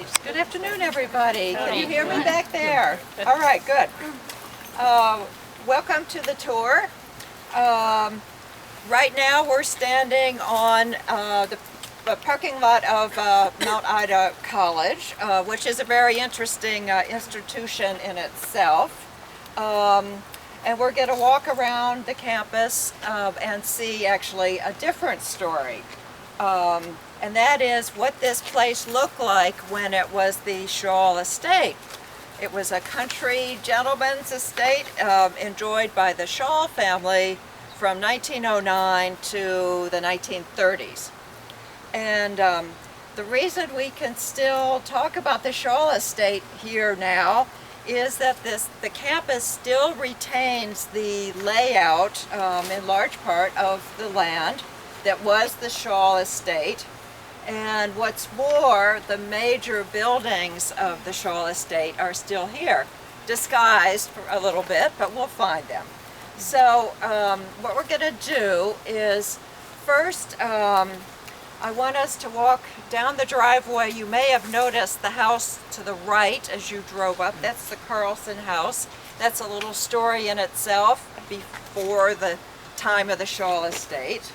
right. Good afternoon, everybody. Can you hear me back there? All right, good. Welcome to the tour. Right now we're standing on the parking lot of Mount Ida College, which is a very interesting institution in itself. And we're going to walk around the campus and see actually a different story. And that is what this place looked like when it was the Shaw estate. It was a country gentleman's estate enjoyed by the Shaw family from 1909 to the 1930s. And the reason we can still talk about the Shaw estate here now is that the campus still retains the layout in large part of the land that was the Shaw estate. And what's more, the major buildings of the Shaw estate are still here, disguised for a little bit, but we'll find them. So what we're going to do is first I want us to walk down the driveway. You may have noticed the house to the right as you drove up. That's the Carlson house. That's a little story in itself before the time of the Shaw estate.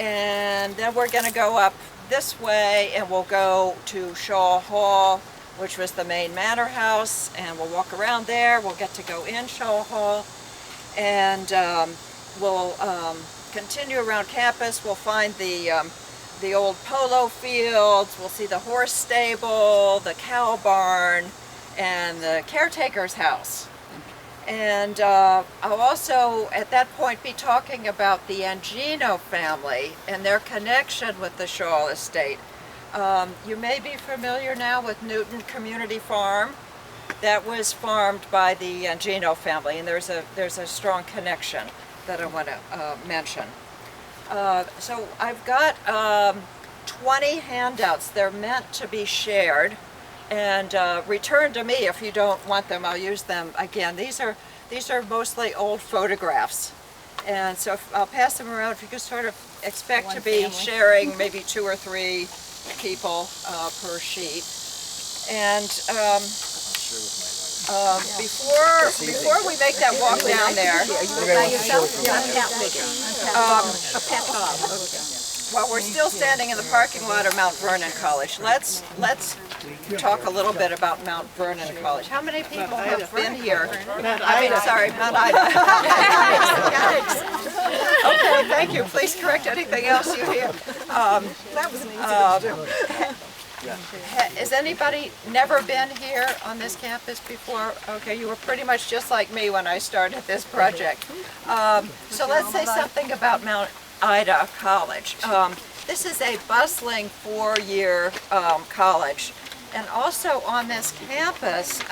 And then we're going to go up this way and we'll go to Shaw Hall, which was the main manor house, and we'll walk around there. We'll get to go in Shaw Hall, and we'll continue around campus. We'll find the old polo fields. We'll see the horse stable, the cow barn, and the caretaker's house. And I'll also, at that point, be talking about the Angino family and their connection with the Shaw estate. You may be familiar now with Newton Community Farm. That was farmed by the Angino family, and there's a strong connection that I want to mention. So I've got 20 handouts. They're meant to be shared and return to me if you don't want them. I'll use them again. These are mostly old photographs, and so I'll pass them around. If you could sort of expect to be sharing maybe 2 or 3 people per sheet. And before we make that walk down there, while we're still standing in the parking lot of Mount Vernon College, let's talk a little bit about Mount Vernon College. How many people have been here? Mount Ida. Okay, thank you. Please correct anything else you hear. That was an easy one to do. Has anybody never been here on this campus before? Okay, you were pretty much just like me when I started this project. So let's say something about Mount Ida College. This is a bustling 4-year college, and also on this campus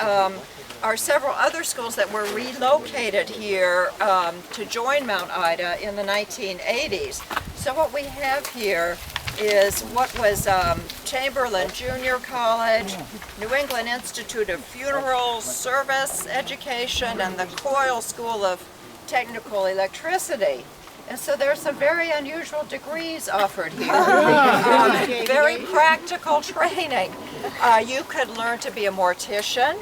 are several other schools that were relocated here to join Mount Ida in the 1980s. So what we have here is what was Chamberlain Junior College, New England Institute of Funeral Service Education, and the Coyle School of Technical Electricity. And so there's some very unusual degrees offered here. Very practical training. You could learn to be a mortician,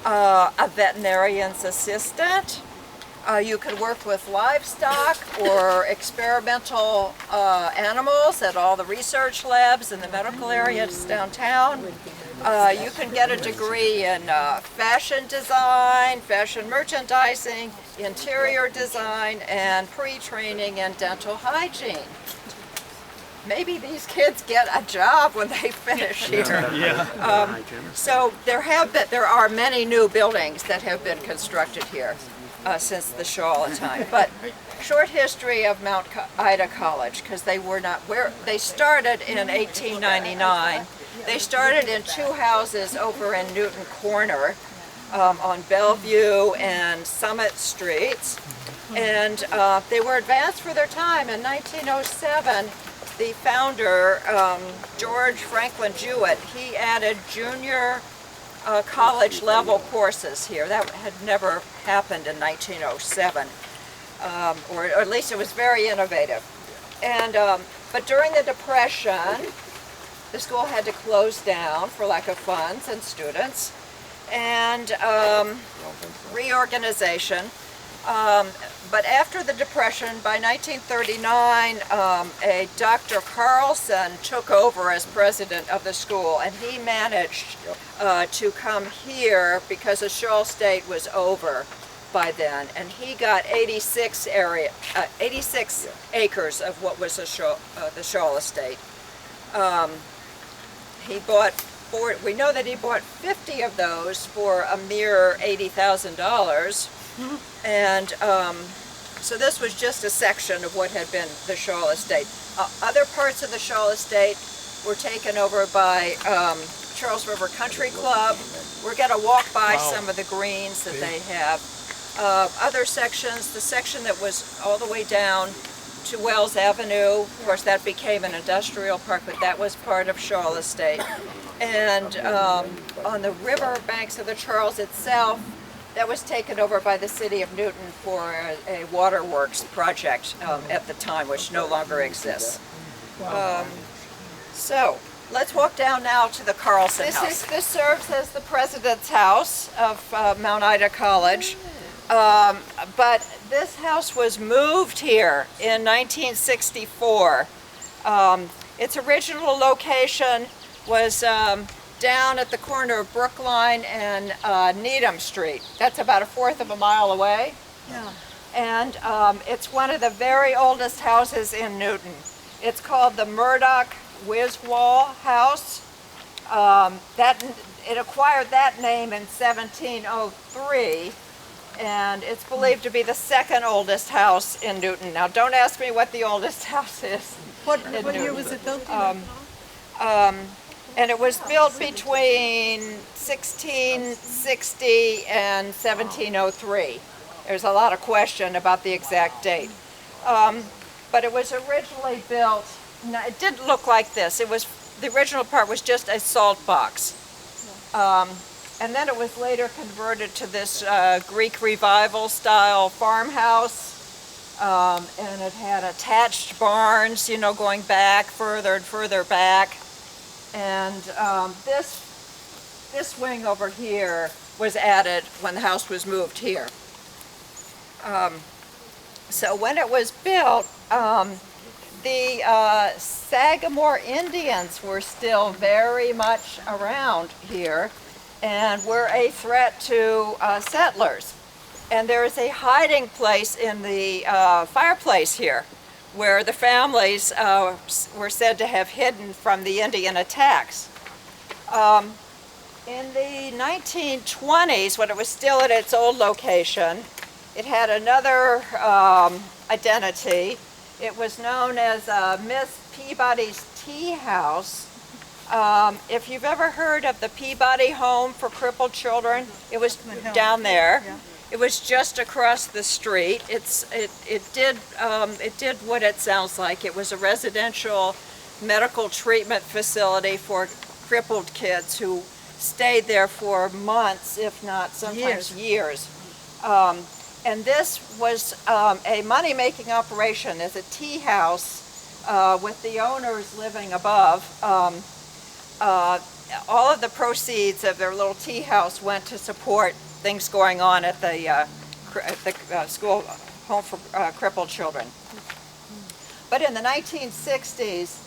a veterinarian's assistant. You could work with livestock or experimental animals at all the research labs in the medical areas downtown. You can get a degree in fashion design, fashion merchandising, interior design, and pre-training in dental hygiene. Maybe these kids get a job when they finish here. So there are many new buildings that have been constructed here since the Shaw time. But short history of Mount Ida College, because they started in 1899. They started in 2 houses over in Newton Corner on Bellevue and Summit Streets, and they were advanced for their time. In 1907, the founder, George Franklin Jewett, he added junior college level courses here. That had never happened in 1907, or at least it was very innovative. And but during the Depression, the school had to close down for lack of funds and students, and reorganization. But after the Depression, by 1939, a Dr. Carlson took over as president of the school, and he managed to come here because the Shaw estate was over by then, and he got 86 acres of what was the Shaw estate. He bought we know that he bought 50 of those for a mere $80,000. And so this was just a section of what had been the Shaw estate. Other parts of the Shaw estate were taken over by Charles River Country Club. We're going to walk by some of the greens that they have. Other sections, the section that was all the way down to Wells Avenue, of course that became an industrial park, but that was part of Shaw estate. And on the river banks of the Charles itself, that was taken over by the city of Newton for a waterworks project at the time, which no longer exists. So let's walk down now to the Carlson House. This serves as the president's house of Mount Ida College. But this house was moved here in 1964. Its original location was down at the corner of Brookline and Needham Street. That's about 1/4 of a mile away. Yeah. And it's one of the very oldest houses in Newton. It's called the Murdoch Wiswall House. It acquired that name in 1703, and it's believed to be the second oldest house in Newton. Now, don't ask me what the oldest house is. What year was it built? And it was built between 1660 and 1703. There's a lot of question about the exact date. But it was originally built, it didn't look like this. The original part was just a salt box. And then it was later converted to this Greek Revival style farmhouse. And it had attached barns, going back further and further back. And this wing over here was added when the house was moved here. So when it was built, the Sagamore Indians were still very much around here and were a threat to settlers. And there is a hiding place in the fireplace here, where the families were said to have hidden from the Indian attacks. In the 1920s, when it was still at its old location, it had another identity. It was known as Miss Peabody's Tea House. If you've ever heard of the Peabody Home for Crippled Children, it was down there. Yeah. It was just across the street. It did what it sounds like. It was a residential medical treatment facility for crippled kids who stayed there for months, if not sometimes years. And this was a money-making operation as a tea house with the owners living above. All of the proceeds of their little tea house went to support things going on at the school home for crippled children. But in the 1960s,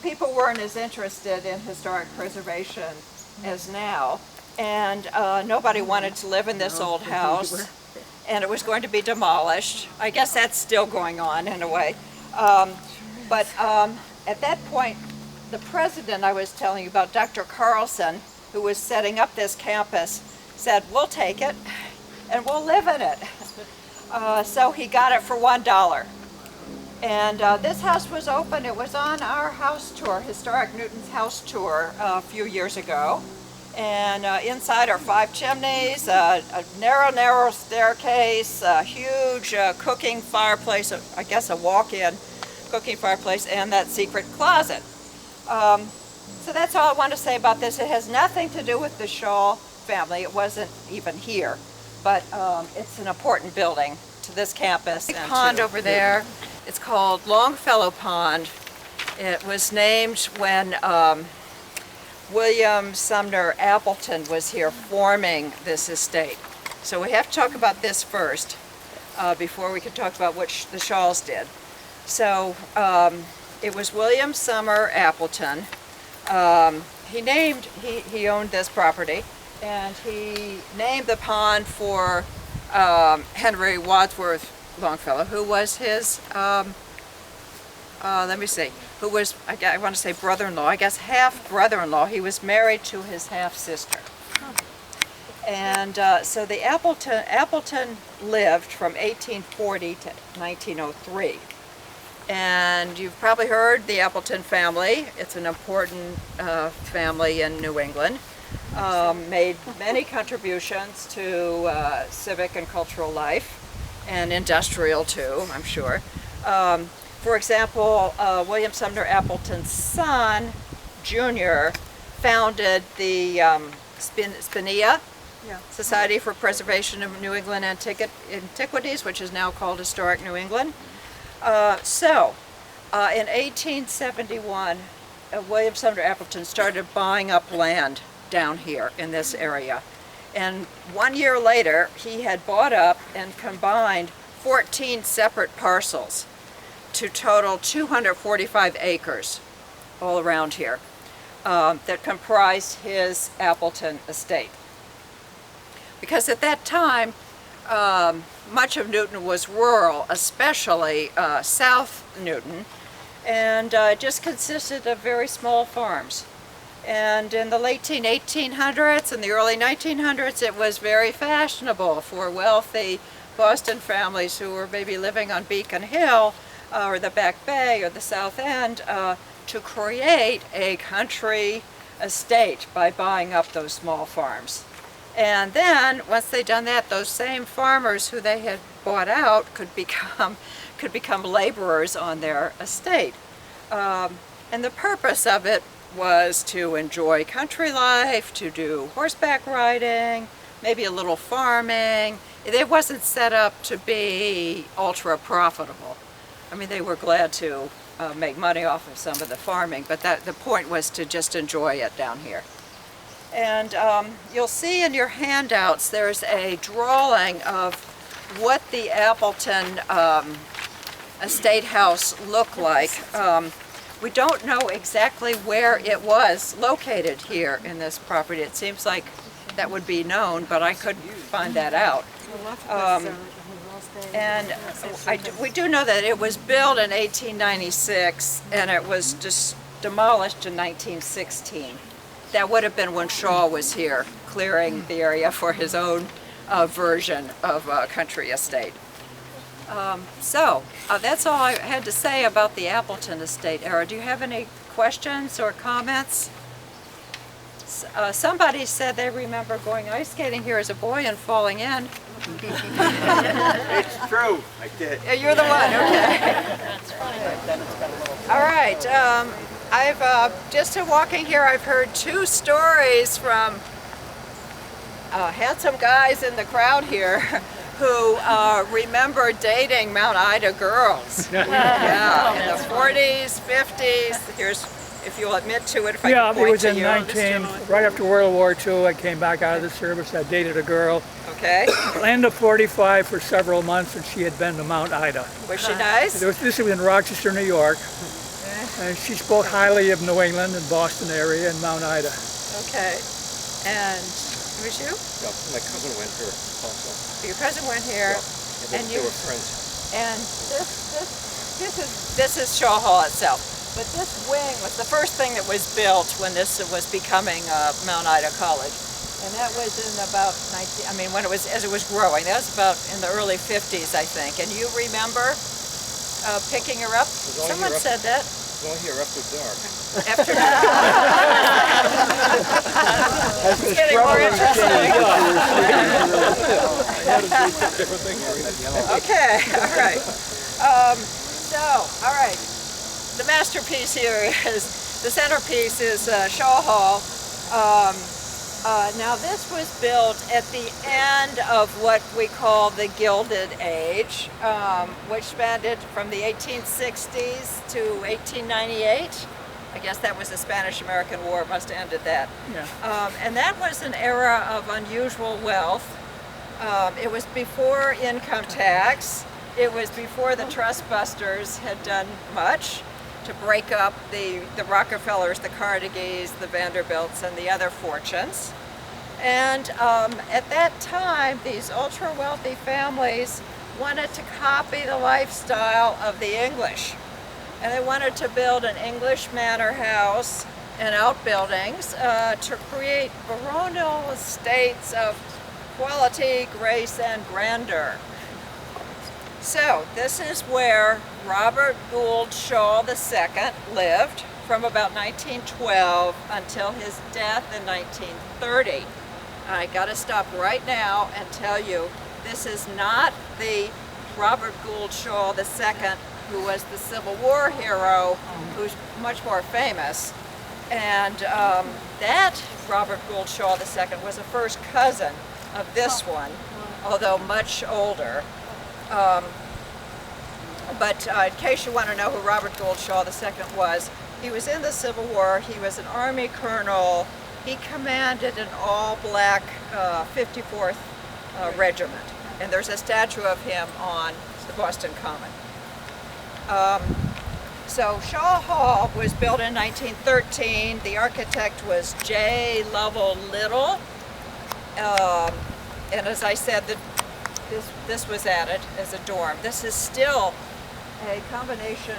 people weren't as interested in historic preservation as now, and nobody wanted to live in this old house, and it was going to be demolished. I guess that's still going on in a way. But at that point, the president I was telling you about, Dr. Carlson, who was setting up this campus, said, "We'll take it and we'll live in it." So he got it for $1. And this house was open. It was on our house tour, Historic Newton's house tour, a few years ago. And inside are 5 chimneys, a narrow staircase, a huge cooking fireplace, I guess a walk-in cooking fireplace, and that secret closet. So that's all I want to say about this. It has nothing to do with the Shaw family. It wasn't even here, but it's an important building to this campus. Big pond over there. It's called Longfellow Pond. It was named when William Sumner Appleton was here forming this estate. So we have to talk about this first before we can talk about what the Shaws did. So it was William Sumner Appleton. He owned this property, and he named the pond for Henry Wadsworth Longfellow, who was his, who was, I want to say brother-in-law, I guess half brother-in-law. He was married to his half-sister. And so the Appleton lived from 1840 to 1903. And you've probably heard the Appleton family. It's an important family in New England. Made many contributions to civic and cultural life, and industrial too, I'm sure. For example, William Sumner Appleton's son, Jr., founded the Spinnea Society for Preservation of New England Antiquities, which is now called Historic New England. In 1871, William Sumner Appleton started buying up land down here in this area. And 1 year later, he had bought up and combined 14 separate parcels to total 245 acres all around here that comprised his Appleton estate. Because at that time, much of Newton was rural, especially South Newton, and just consisted of very small farms. And in the late 1800s and the early 1900s, it was very fashionable for wealthy Boston families who were maybe living on Beacon Hill or the Back Bay or the South End to create a country estate by buying up those small farms. And then, once they'd done that, those same farmers who they had bought out could become laborers on their estate. And the purpose of it was to enjoy country life, to do horseback riding, maybe a little farming. It wasn't set up to be ultra profitable. I mean, they were glad to make money off of some of the farming, but the point was to just enjoy it down here. And you'll see in your handouts there's a drawing of what the Appleton estate house looked like. We don't know exactly where it was located here in this property. It seems like that would be known, but I couldn't find that out. We do know that it was built in 1896 and it was just demolished in 1916. That would have been when Shaw was here, clearing the area for his own version of a country estate. That's all I had to say about the Appleton estate era. Do you have any questions or comments? Somebody said they remember going ice skating here as a boy and falling in. It's true, I did. Yeah, you're the one, okay. All right, I've just in walking here, I've heard two stories from handsome guys in the crowd here who remember dating Mount Ida girls. Yeah, in the 40s, 50s. Here's, if you'll admit to it, if I can point it was to in you. right after World War II. I came back out of the service. I dated a girl. Okay. Landed 45 for several months, and she had been to Mount Ida. Was she nice? This was in Rochester, New York. And she spoke highly of New England and Boston area and Mount Ida. Okay. And it was you? Yeah, my cousin went here also. Your cousin went here. Yeah, and they were friends. And this is Shaw Hall itself. But this wing was the first thing that was built when this was becoming Mount Ida College. And that was in about as it was growing. That was about in the early 50s, I think. And you remember picking her up? Someone said that. It's only here after dark. After it's getting more interesting. Okay, all right. All right. The masterpiece here is, the centerpiece is Shaw Hall. Now this was built at the end of what we call the Gilded Age, which spanned from the 1860s to 1898. I guess that was the Spanish-American War, must have ended that. Yeah. And that was an era of unusual wealth. It was before income tax. It was before the trust busters had done much to break up the Rockefellers, the Carnegies, the Vanderbilts, and the other fortunes. And at that time, these ultra-wealthy families wanted to copy the lifestyle of the English. And they wanted to build an English manor house and outbuildings to create baronial estates of quality, grace, and grandeur. So this is where Robert Gould Shaw II lived from about 1912 until his death in 1930. I got to stop right now and tell you, this is not the Robert Gould Shaw II who was the Civil War hero, who's much more famous. And that Robert Gould Shaw II was a first cousin of this one, although much older. But in case you want to know who Robert Gould Shaw II was, he was in the Civil War. He was an Army colonel. He commanded an all-black 54th Regiment, and there's a statue of him on the Boston Common. So Shaw Hall was built in 1913. The architect was J. Lovell Little, and as I said, this was added as a dorm. This is still a combination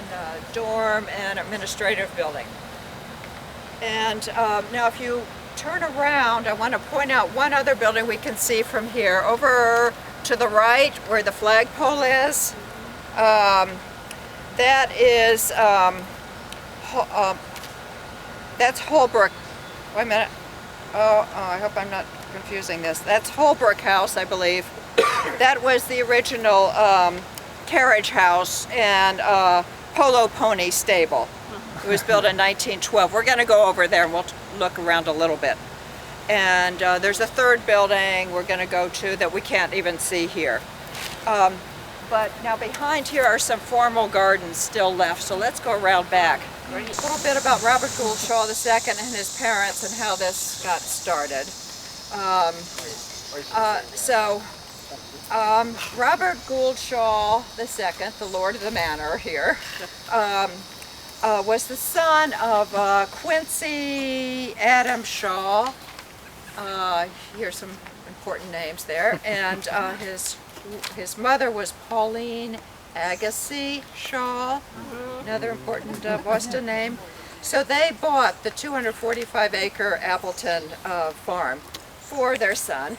dorm and administrative building. And now if you turn around, I want to point out one other building we can see from here. Over to the right where the flagpole is, that is, that's Holbrook. Wait a minute. Oh, I hope I'm not confusing this. That's Holbrook House, I believe. That was the original carriage house and polo pony stable. It was built in 1912. We're going to go over there and we'll look around a little bit. And there's a third building we're going to go to that we can't even see here. But now behind here are some formal gardens still left, so let's go around back. A little bit about Robert Gould Shaw II and his parents and how this got started. Robert Gould Shaw II, the Lord of the Manor here, was the son of Quincy Adam Shaw. Here's some important names there. And his mother was Pauline Agassiz Shaw, another important Boston name. So they bought the 245-acre Appleton farm for their son,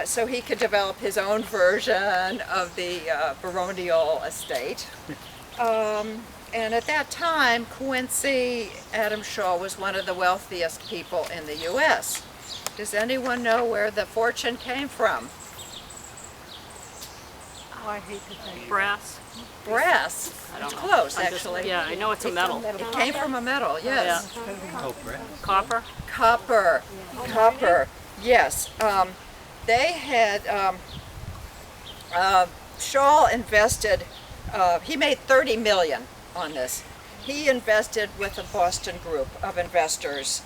so he could develop his own version of the baronial estate. And at that time, Quincy Adam Shaw was one of the wealthiest people in the U.S. Does anyone know where the fortune came from? Oh, I hate to think. Brass? Brass. I don't It's know. close, I'm just- actually. Yeah, I know it's a metal. It came from a metal, yes. Copper? Copper. Copper. Yes. They had, Shaw invested, he made $30 million on this. He invested with a Boston group of investors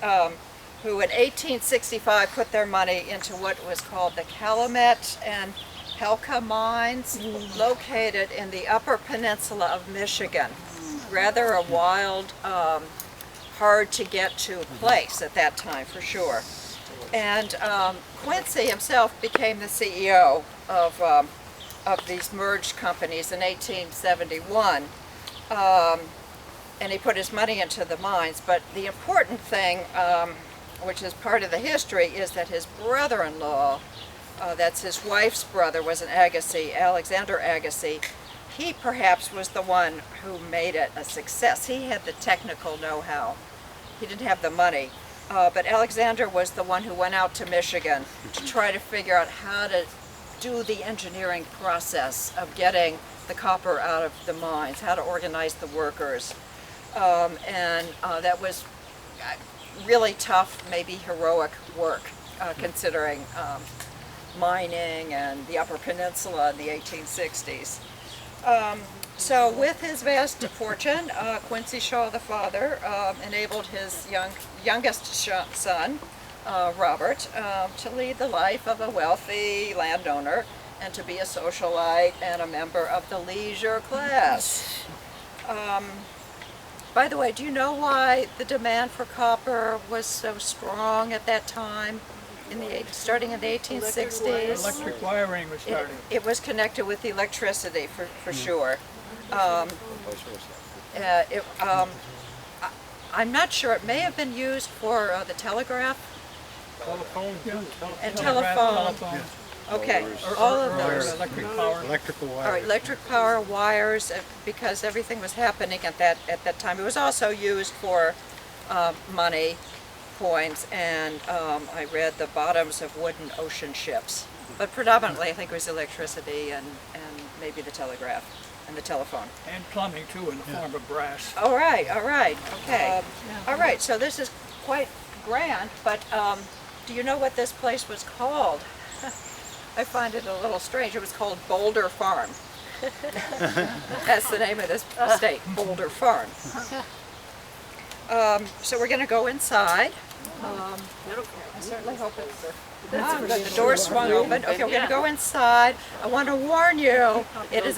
who in 1865 put their money into what was called the Calumet and Helka mines, located in the Upper Peninsula of Michigan. Rather a wild, hard to get to place at that time, for sure. And Quincy himself became the CEO of these merged companies in 1871. And he put his money into the mines. But the important thing, which is part of the history, is that his brother-in-law, that's his wife's brother, was an Agassiz, Alexander Agassiz. He perhaps was the one who made it a success. He had the technical know-how. He didn't have the money. But Alexander was the one who went out to Michigan to try to figure out how to do the engineering process of getting the copper out of the mines, how to organize the workers. And that was really tough, maybe heroic work, considering mining and the Upper Peninsula in the 1860s. So with his vast fortune, Quincy Shaw the father enabled his youngest son, Robert, to lead the life of a wealthy landowner and to be a socialite and a member of the leisure class. By the way, do you know why the demand for copper was so strong at that time, starting in the 1860s? Electric wiring was starting. It was connected with electricity for sure. I'm not sure. It may have been used for the telegraph Telephone? and telephone. Okay, all of those. Electric power. Electrical All right, electric power, wires, because everything was happening at that time. It was also used for money, coins, and I read the bottoms of wooden ocean ships. But predominantly, I think it was electricity and maybe the telegraph and the telephone. And plumbing too, in the form of brass. All right, okay. All right, so this is quite grand, but do you know what this place was called? I find it a little strange. It was called Boulder Farm. That's the name of this estate, Boulder Farm. So we're going to go inside. I certainly hope the door's swung open. Okay, we're going to go inside. I want to warn you, it is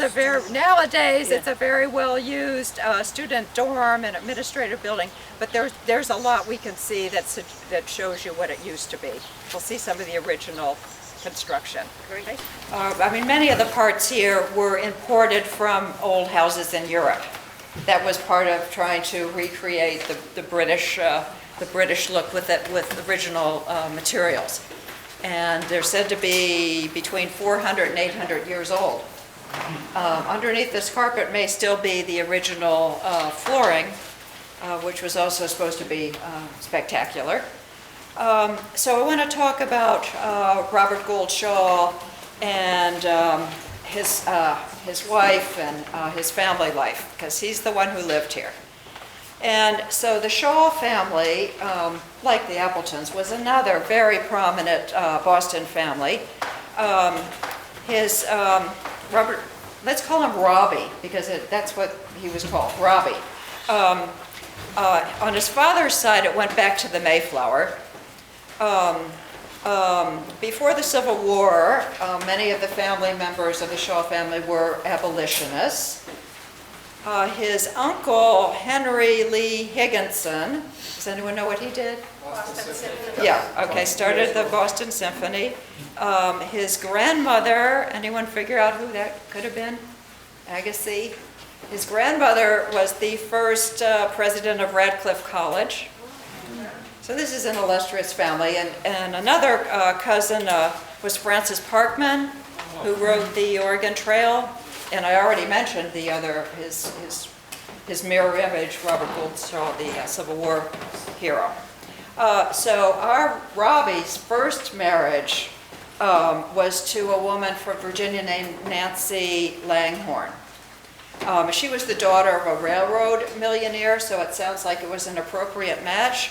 nowadays it's a very well used student dorm and administrative building, but there's a lot we can see that shows you what it used to be. We'll see some of the original construction. I mean, many of the parts here were imported from old houses in Europe. That was part of trying to recreate the British look with original materials. And they're said to be between 400 and 800 years old. Underneath this carpet may still be the original flooring, which was also supposed to be spectacular. So I want to talk about Robert Gould Shaw and his wife and his family life, because he's the one who lived here. And so the Shaw family, like the Appletons, was another very prominent Boston family. Robert, let's call him Robbie, because that's what he was called, Robbie. On his father's side, it went back to the Mayflower. Before the Civil War, many of the family members of the Shaw family were abolitionists. His uncle, Henry Lee Higginson, does anyone know what he did? Boston Symphony. Yeah, okay, started the Boston Symphony. His grandmother, anyone figure out who that could have been? Agassiz. His grandmother was the first president of Radcliffe College. So this is an illustrious family. And another cousin was Francis Parkman, who rode the Oregon Trail. And I already mentioned the other, his mirror image, Robert Gould Shaw, the Civil War hero. So our Robbie's first marriage was to a woman from Virginia named Nancy Langhorne. She was the daughter of a railroad millionaire, so it sounds like it was an appropriate match.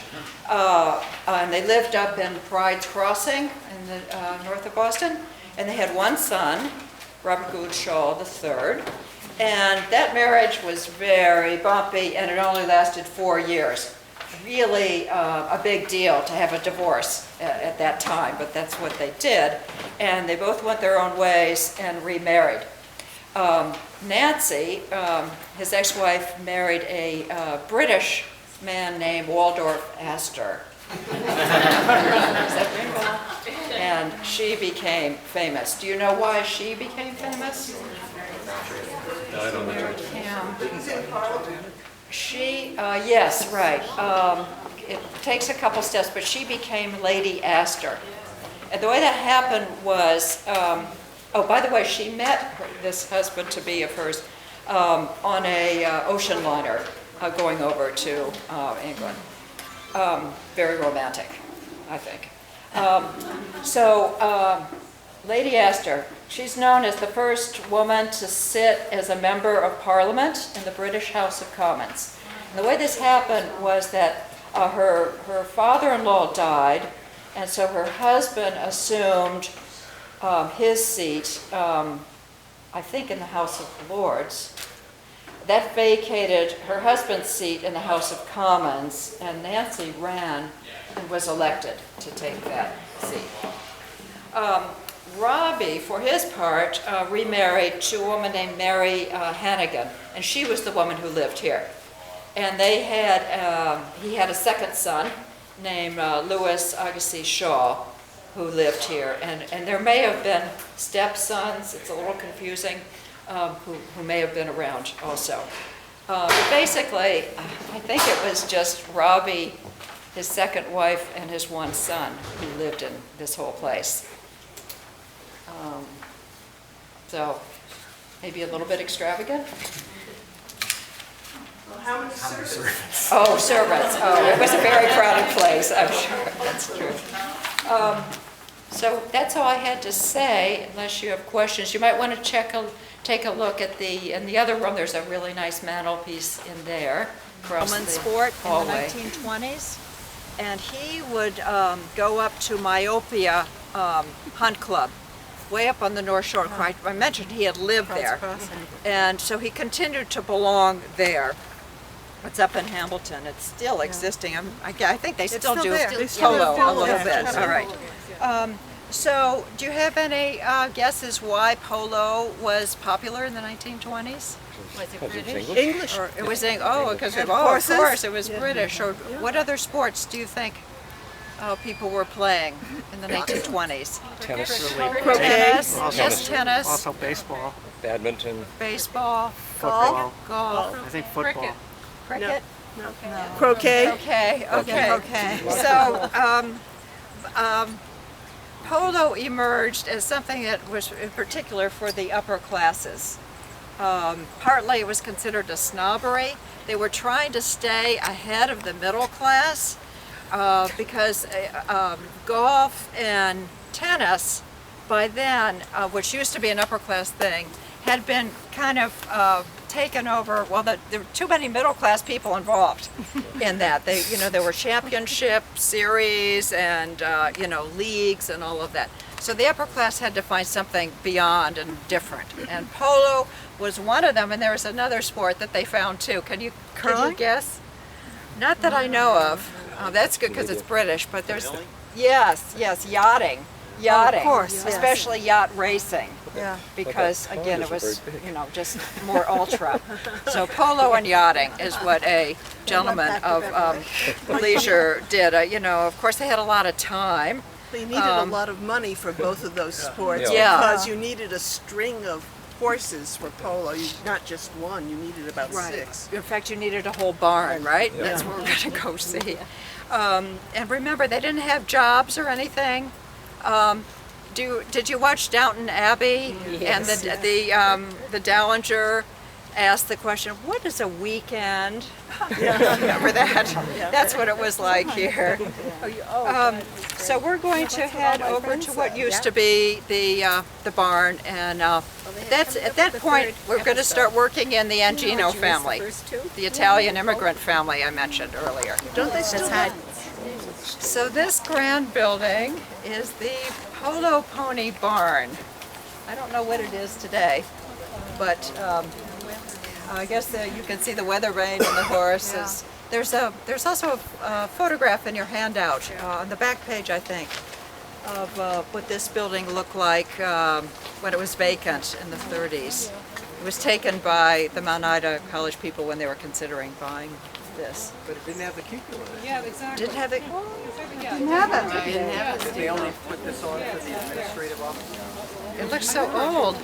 And they lived up in Pride's Crossing in the north of Boston, and they had one son, Robert Gould Shaw III, and that marriage was very bumpy, and it only lasted 4 years. Really a big deal to have a divorce at that time, but that's what they did, and they both went their own ways and remarried. Nancy, his ex-wife, married a British man named Waldorf Astor. Is that ring bell? And she became famous. Do you know why she became famous? I don't know. She, yes, right. It takes a couple steps, but she became Lady Astor. And the way that happened was, oh, by the way, she met this husband-to-be of hers on a ocean liner going over to England. Very romantic, I think. Lady Astor, she's known as the first woman to sit as a member of Parliament in the British House of Commons. And the way this happened was that her father-in-law died, and so her husband assumed his seat, I think in the House of Lords. that vacated her husband's seat in the House of Commons, and Nancy ran and was elected to take that seat. Robbie, for his part, remarried to a woman named Mary Hannigan, and she was the woman who lived here. And they had, he had a second son named Louis Agassiz Shaw, who lived here. And there may have been stepsons, it's a little confusing, who may have been around also. But basically, I think it was just Robbie, his second wife, and his one son who lived in this whole place. So maybe a little bit extravagant. How many servants? Oh, servants. Oh, it was a very crowded place, I'm sure. That's true. So that's all I had to say, unless you have questions. You might want to take a look at in the other room, there's a really nice mantelpiece in there. Gentleman sport in the hallway. 1920s, and he would go up to Myopia Hunt Club, way up on the North Shore. I mentioned he had lived there, and so he continued to belong there. It's up in Hamilton. It's still existing. I think they still do polo a little bit. All right. So, do you have any guesses why polo was popular in the 1920s? Was it British? English. Or it was because of horses? course it was British. Or what other sports do you think people were playing in the 1920s? Tennis, Croquet. Tennis, Also- yes, tennis, also baseball, Badminton. baseball, football, golf, I think football. cricket. Croquet. Okay. So, polo emerged as something that was in particular for the upper classes. Partly it was considered a snobbery. They were trying to stay ahead of the middle class because golf and tennis, by then, which used to be an upper class thing, had been kind of taken over. Well, there were too many middle class people involved in that. There were championship series and leagues and all of that. So the upper class had to find something beyond and different. And polo was one of them. And there was another sport that they found too. Can you guess? Not that I know of. That's good because it's British. But there's yes, yachting. Of course, yes. Especially yacht racing. Yeah. Because Okay. again, it Ponies are was, very big. just more ultra. So polo and yachting is what a gentleman of leisure did. Of course, they had a lot of time. They needed a lot of money for both of those sports Yeah. because you needed a string of horses for polo. Not just one, you needed about six. In fact, you needed a whole barn, right? That's what we're going to go see. And remember, they didn't have jobs or anything. Did you watch Downton Abbey? Yes. And the Dowager asked the question, "What is a weekend?" Remember that? That's what it was like here. So we're going to head over to what used to be the barn, and at that point we're going to start working in the Angino family, the Italian immigrant family I mentioned earlier. Don't they still have? So this grand building is the Polo Pony Barn. I don't know what it is today, but I guess you can see the weather vane and the horses. There's also a photograph in your handout on the back page, I think, of what this building looked like when it was vacant in the 30s. It was taken by the Mount Ida College people when they were considering buying this. But it didn't have the cupola. Didn't have it. They only put this on for the administrative office. It looks so old.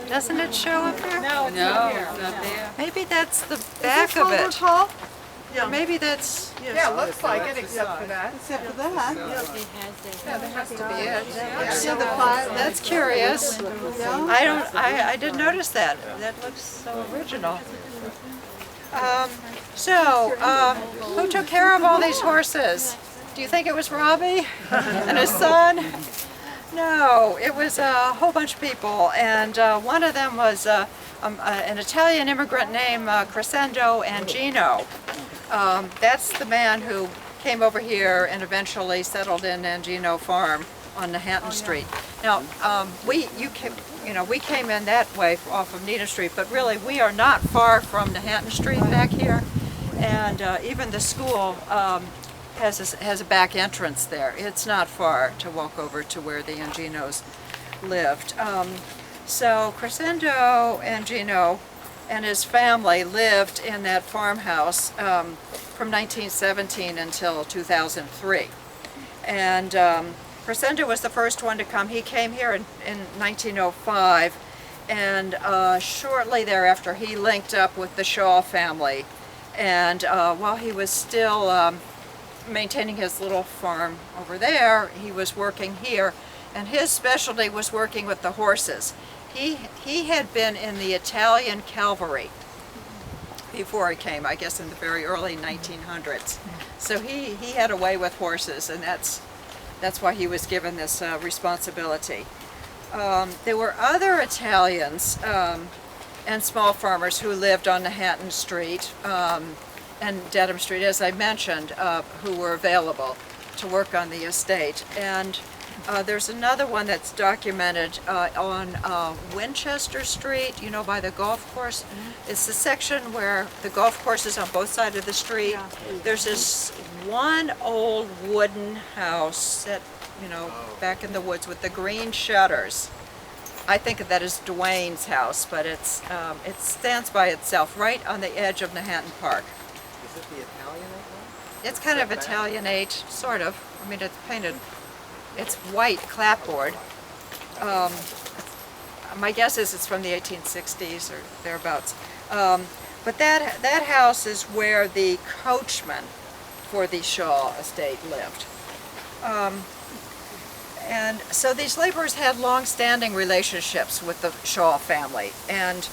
Doesn't it show up there? No, it's not there. Maybe that's the back of it. Hall? Or maybe that's. Yeah, looks like it except for that. Except for that. So that's curious. I didn't notice that. That looks so original. Who took care of all these horses? Do you think it was Robbie and his son? No, it was a whole bunch of people, and one of them was an Italian immigrant named Crescendo Angino. That's the man who came over here and eventually settled in Angino Farm on the Hampton Street. Now, you know, we came in that way off of Nita Street, but really we are not far from Manhattan Street back here. And even the school has a back entrance there. It's not far to walk over to where the Anginos lived. So Crescendo Angino and his family lived in that farmhouse from 1917 until 2003. And Crescendo was the first one to come. He came here in 1905, and shortly thereafter he linked up with the Shaw family. And while he was still maintaining his little farm over there, he was working here, and his specialty was working with the horses. He had been in the Italian cavalry before he came, I guess in the very early 1900s. So he had a way with horses, and that's why he was given this responsibility. There were other Italians and small farmers who lived on Manhattan Street and Dedham Street, as I mentioned, who were available to work on the estate. And there's another one that's documented on Winchester Street, you know, by the golf course. It's the section where the golf course is on both sides of the street. There's this one old wooden house set, you know, back in the woods with the green shutters. I think of that as Dwayne's house, but it stands by itself right on the edge of Manhattan Park. Is it the Italianate one? It's kind of Italianate, sort of. I mean, it's painted, it's white clapboard. My guess is it's from the 1860s or thereabouts. But that house is where the coachman for the Shaw estate lived. And so these laborers had long-standing relationships with the Shaw family, and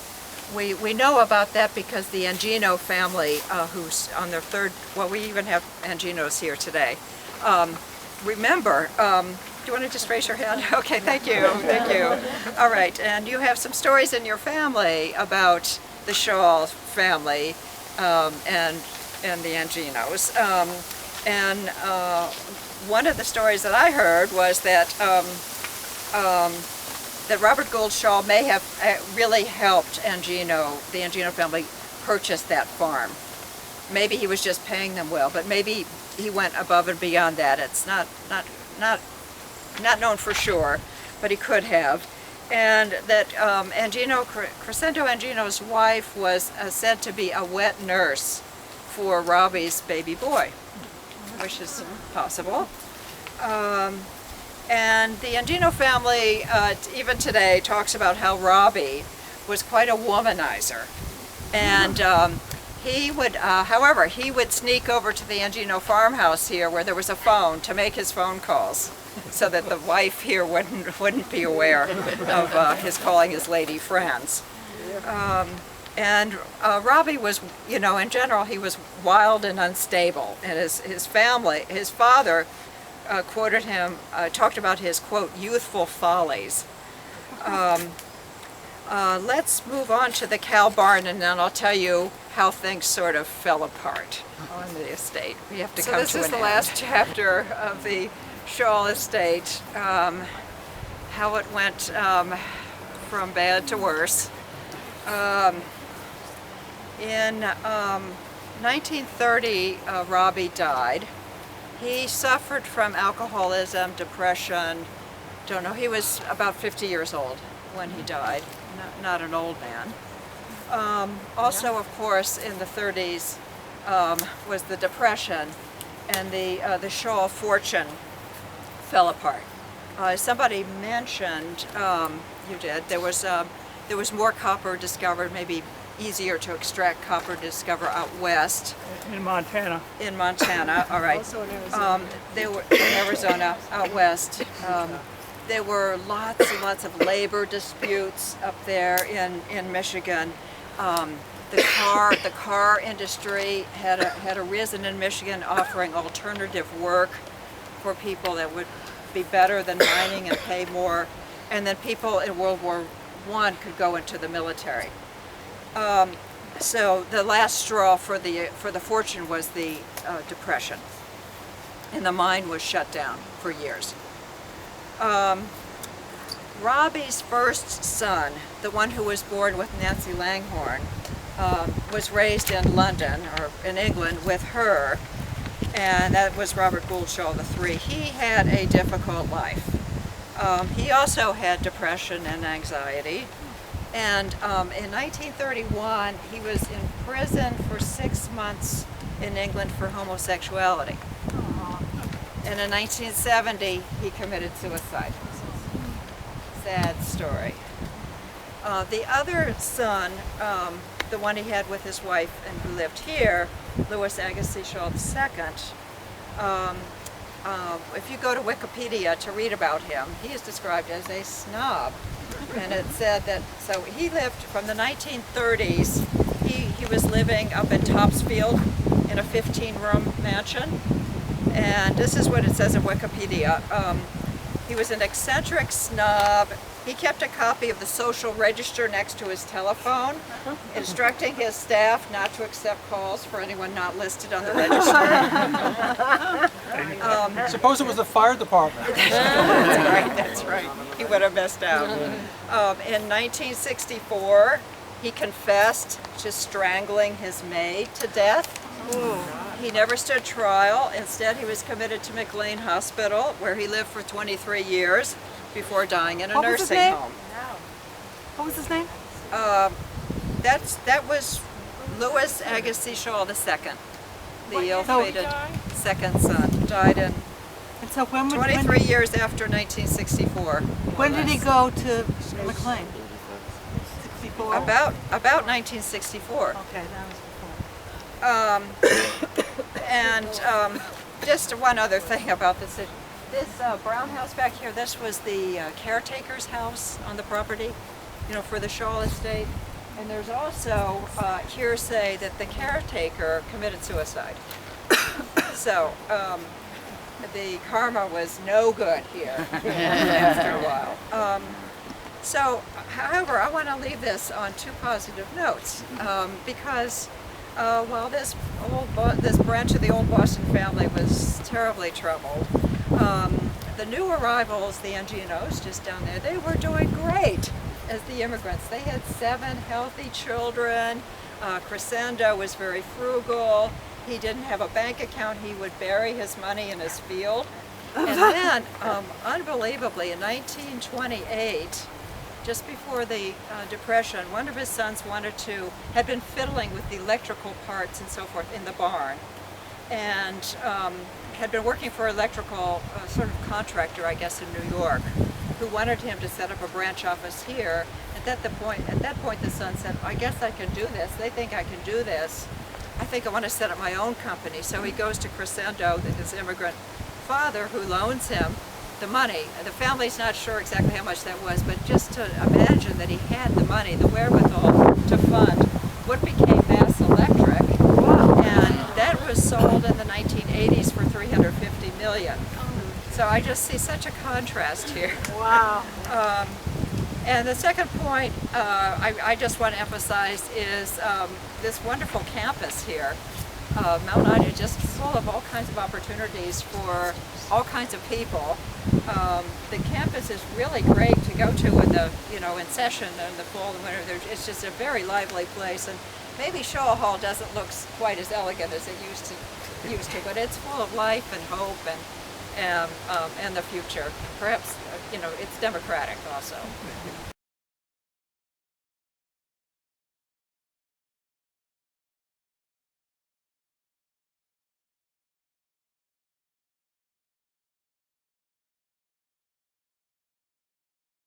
we know about that because the Angino family, who's on their third, well, we even have Anginos here today. Remember, do you want to just raise your hand? Okay, thank you, thank you. All right, and you have some stories in your family about the Shaw family and the Anginos. One of the stories that I heard was that that Robert Gould Shaw may have really helped the Angino family purchase that farm. Maybe he was just paying them well, but maybe he went above and beyond that. It's not known for sure, but he could have. And that Crescendo Angino's wife was said to be a wet nurse for Robbie's baby boy, which is possible. And the Angino family, even today, talks about how Robbie was quite a womanizer. And he would, however, he would sneak over to the Angino farmhouse here where there was a phone to make his phone calls so that the wife here wouldn't be aware of his calling his lady friends. And Robbie was, you know, in general, he was wild and unstable. And his family, his father quoted him, talked about his, quote, youthful follies. Let's move on to the cow barn, and then I'll tell you how things sort of fell apart on the estate. We have to come to an end. So this is the last chapter of the Shaw estate, how it went from bad to worse. In 1930, Robbie died. He suffered from alcoholism, depression, don't know, he was about 50 years old when he died, not an old man. Also, of course, in the 30s was the Depression, and the Shaw fortune fell apart. Somebody mentioned, you did, there was more copper discovered, maybe easier to extract copper to discover out west. In Montana. In Montana, all right. Also in Arizona. They were in Arizona, out west. There were lots and lots of labor disputes up there in Michigan. The car industry had arisen in Michigan, offering alternative work for people that would be better than mining and pay more. And then people in World War I could go into the military. So the last straw for the fortune was the Depression, and the mine was shut down for years. Robbie's first son, the one who was born with Nancy Langhorne, was raised in London, or in England, with her, and that was Robert Gould Shaw III. He had a difficult life. He also had depression and anxiety, and in 1931 he was in prison for 6 months in England for homosexuality. And in 1970 he committed suicide. Sad story. The other son, the one he had with his wife and who lived here, Louis Agassiz Shaw II, if you go to Wikipedia to read about him, he is described as a snob. And it said that, so he lived from the 1930s, he was living up in Topsfield in a 15-room mansion. And this is what it says in Wikipedia. He was an eccentric snob. He kept a copy of the social register next to his telephone, instructing his staff not to accept calls for anyone not listed on the register. Suppose it was the fire department. That's right. He would have missed out. In 1964, he confessed to strangling his maid to death. He never stood trial. Instead, he was committed to McLean Hospital, where he lived for 23 years before dying in a nursing home. What was his name? That was Louis Agassiz Shaw II, the ill-fated second son. Died in And so when 23 years after 1964. when did he go to McLean? 64? About 1964. Okay, that was before. And just one other thing about this. This brown house back here, this was the caretaker's house on the property, for the Shaw estate. And there's also hearsay that the caretaker committed suicide. So the karma was no good here after a while. However, I want to leave this on two positive notes because while this branch of the old Boston family was terribly troubled, the new arrivals, the NGNOs just down there, they were doing great as the immigrants. They had 7 healthy children. Crescendo was very frugal. He didn't have a bank account. He would bury his money in his field. And then, unbelievably, in 1928, just before the Depression, one of his sons had been fiddling with the electrical parts and so forth in the barn, and had been working for an electrical sort of contractor, I guess, in New York, who wanted him to set up a branch office here. At that point, the son said, "I guess I can do this. They think I can do this. I think I want to set up my own company." So he goes to Crescendo, his immigrant father, who loans him the money. The family's not sure exactly how much that was, but just to imagine that he had the money, the wherewithal to fund what became Mass Electric. Wow. And that was sold in the 1980s for $350 million. So I just see such a contrast here. Wow. And the second point I just want to emphasize is this wonderful campus here. Mount Ida is just full of all kinds of opportunities for all kinds of people. The campus is really great to go to in session in the fall and winter. It's just a very lively place, and maybe Shaw Hall doesn't look quite as elegant as it used to, but it's full of life and hope and the future. Perhaps it's democratic also.